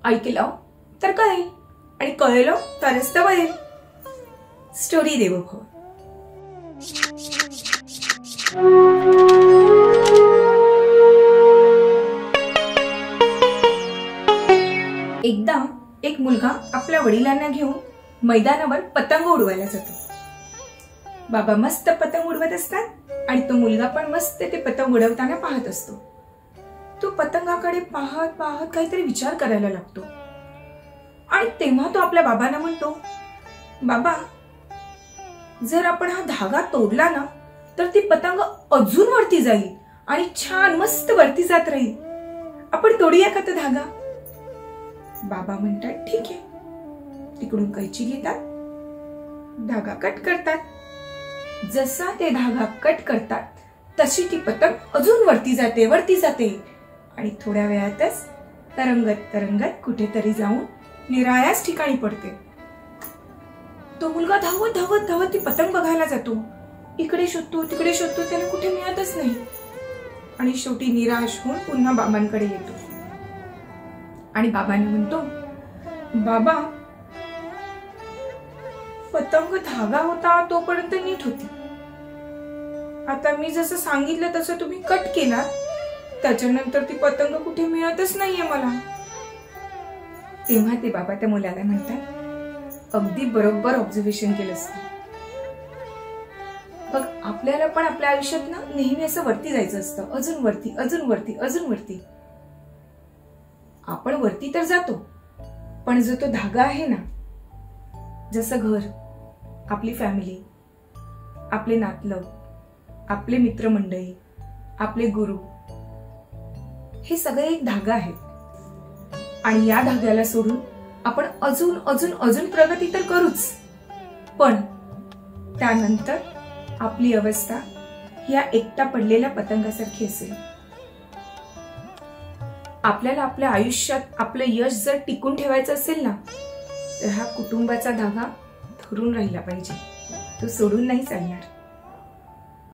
ऐकलं तर कळेल आणि कळलं तरच तर वळेल. स्टोरी देवोभव. एकदा एक मुलगा आपल्या वडिलांना घेऊन मैदानावर पतंग उडवायला जातो. बाबा मस्त पतंग उडवत असतात आणि तो मुलगा पण मस्त ते पतंग उडवताना पाहत असतो. तो पतंगाकडे पाहत पाहत काहीतरी विचार करायला लागतो आणि तेव्हा तो आपल्या बाबांना म्हणतो, बाबा जर आपण हा धागा तोडला ना तर ती पतंग अजून वरती जाईल आणि छान मस्त वरती जात राहील. आपण तोडूया का तो धागा? बाबा म्हणतात ठीक आहे. तिकडून कैची घेतात, धागा कट करतात. जसा ते धागा कट करतात तशी ती पतंग अजून वरती जाते आणि थोड्या वेळातच तरंगत तरंगत कुठेतरी जाऊन निराळ्याच ठिकाणी पडते. तो मुलगा धावत धावत धावत ती पतंग बघायला जातो. इकडे शोधतो तिकडे शोधतो, त्याला कुठे मिळतच नाही आणि शेवटी निराश होऊन पुन्हा बाबांकडे येतो आणि बाबांना म्हणतो, बाबा पतंग धागा होता तोपर्यंत नीट होती. आता मी जसं सांगितलं तसं तुम्ही कट केला, त्याच्यानंतर ती पतंग कुठे मिळतच नाहीये मला. तेव्हा ते बाबा त्या मुलाला म्हणतात, अगदी बरोबर ऑब्झर्वेशन केलंस तू. बघ आपल्याला पण आपल्या आयुष्यात ना नेहमी असं वरती जायचं असतं, अजून वरती अजून वरती अजून वरती. आपण वरती तर जातो पण जो तो धागा आहे ना, जसं घर, आपली फॅमिली, आपले नातलग, आपले मित्रमंडळी, आपले गुरु, हे सगळे एक धागा आहे आणि या धाग्याला सोडून आपण अजून अजून अजून प्रगती तर करूच, पण त्यानंतर आपली अवस्था या एकटा पडलेल्या पतंगासारखी असेल. आपल्याला आपल्या आयुष्यात आपलं यश जर टिकून ठेवायचं असेल ना तर हा कुटुंबाचा धागा धरून राहिला पाहिजे, तो सोडून नाही चालणार.